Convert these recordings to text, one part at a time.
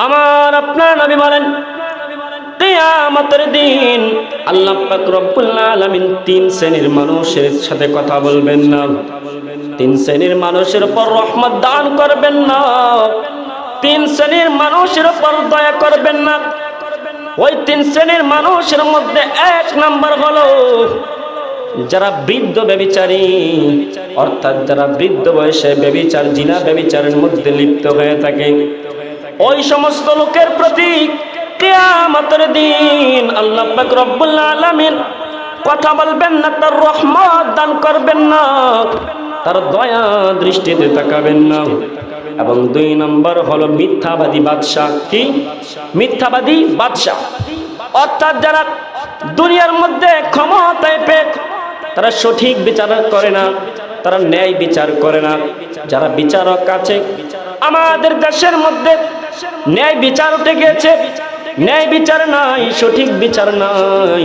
আমার আপনার নবী বলেন কিয়ামতের দিন আল্লাহ পাক রব্বুল আলামিন তিন শ্রেণীর মানুষের সাথে কথা বলবেন না, তিন শ্রেণীর মানুষের উপর রহমত দান করবেন না, তিন শ্রেণীর মানুষের উপর দয়া করবেন না। ওই তিন শ্রেণীর মানুষের মধ্যে এক নাম্বার হলো যারা বৃদ্ধ ব্যভিচারী, অর্থাৎ যারা বৃদ্ধ বয়সে ব্যভিচার জিনা ব্যভিচারের মধ্যে লিপ্ত হয়ে থাকে। ওই সমস্ত লোকের প্রতি কিয়ামতের দিন আল্লাহ পাক রব্বুল আলামিন কথা বলবেন না, তার রহমত দান করবেন না, তার দয়া দৃষ্টিতে তাকাবেন না। এবং দুই নম্বর হলো মিথ্যাবাদী বাদশা। কি? মিথ্যাবাদী বাদশা, অর্থাৎ যারা দুনিয়ার মধ্যে ক্ষমতায় পেয়ে তারা সঠিক বিচার করে না, তারা ন্যায় বিচার করে না। যারা বিচারক আছে, আমাদের দেশের মধ্যে ন্যায় বিচার উঠে গিয়েছে, ন্যায় বিচার নাই, সঠিক বিচার নাই।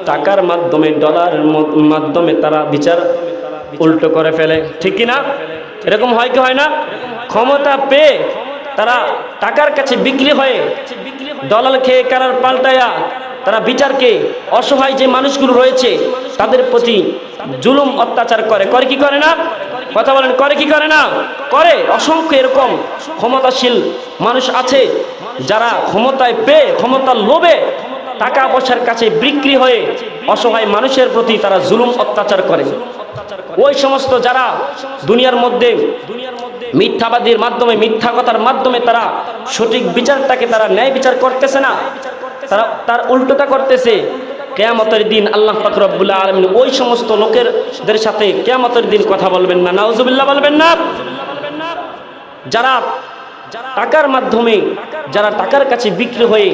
টাকার মাধ্যমে, ডলারের মাধ্যমে তারা বিচার উল্টো করে ফেলে, ঠিক কি না? এরকম হয় কি হয় না? ক্ষমতা পেয়ে তারা টাকার কাছে বিক্রি হয়ে দলাল খেয়ে কারার পাল্টায়া তারা বিচারকে অসহায় যে মানুষগুলো রয়েছে তাদের প্রতি জুলুম অত্যাচার করে। করে কি করে না? কথা বলেন, করে কি করে না? করে। অসংখ্য এরকম ক্ষমতাশীল মানুষ আছে যারা ক্ষমতায় পেয়ে, ক্ষমতার লোভে টাকা পয়সার কাছে বিক্রি হয়ে অসহায় মানুষের প্রতি তারা জুলুম অত্যাচার করে। ওই সমস্ত যারা দুনিয়ার মধ্যে মিথ্যাবাদীর মাধ্যমে, মিথ্যা কথার মাধ্যমে তারা সঠিক বিচারটাকে তারা ন্যায় বিচার করতেছে না, তারা তার উল্টোটা করতেছে। কিয়ামতের দিন আল্লাহ পাক রব্বুল আলামিন ওই সমস্ত লোকেদের সাথে কিয়ামতের দিন কথা বলবেন না, নাউজুবিল্লাহ বলবেন না। যারা টাকার মাধ্যমে, যারা টাকার কাছে বিক্রি হয়ে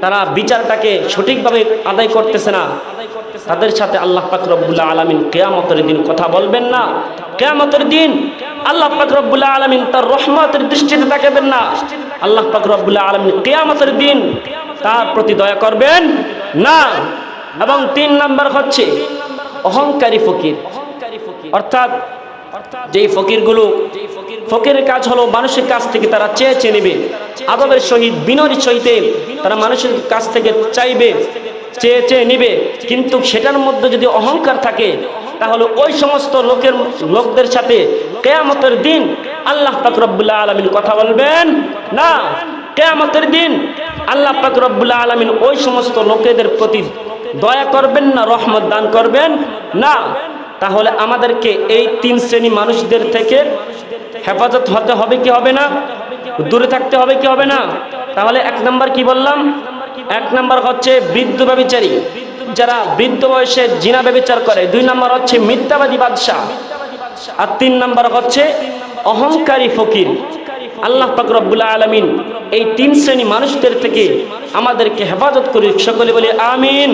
তারা বিচারটাকে সঠিকভাবে আদায় করতেছে না, তাদের সাথে আল্লাহ পাক রব্বুল আলামিন কিয়ামতের দিন কথা বলবেন না। কিয়ামতের দিন আল্লাহ পাক রব্বুল আলামিন তার রহমতের দৃষ্টিতে তাকাবেন না। আল্লাহ পাক রব্বুল আলামিন কিয়ামতের দিন তার প্রতি দয়া করবেন না। এবং তিন নাম্বার হচ্ছে অহংকারী ফকির, অর্থাৎ যেই ফকিরগুলো, ফকিরের কাজ হলো মানুষের কাছ থেকে তারা চেয়ে নেবে, আদবের সহিত, বিনয়ের সহিত তারা মানুষের কাছ থেকে চাইবে, চেয়ে নেবে, কিন্তু সেটার মধ্যে যদি অহংকার থাকে তাহলে ওই সমস্ত লোকদের সাথে কিয়ামতের দিন আল্লাহ পাক রব্বুল আলামিন কথা বলবেন না। কিয়ামতের দিন আল্লাহ পাক রব্বুল আলামিন ওই সমস্ত লোকেদের প্রতি দয়া করবেন না, রহমত দান করবেন না। তাহলে আমাদেরকে এই তিন শ্রেণী মানুষদের থেকে হেফাজত হতে হবে কি হবে না? দূরে থাকতে হবে কি হবে না? তাহলে এক নাম্বার কি বললাম? এক নাম্বার হচ্ছে বৃদ্ধ ব্যভিচারী, যারা বৃদ্ধ বয়সে জিনা ব্যভিচার করে। দুই নাম্বার হচ্ছে মিথ্যাবাদী বাদশা, আর তিন নাম্বার হচ্ছে অহংকারী ফকির। আল্লাহ পাক রব্বুল আলামিন এই তিন শ্রেণী মানুষদের থেকে আমাদেরকে হেফাজত করি। সকলে বলি আমিন।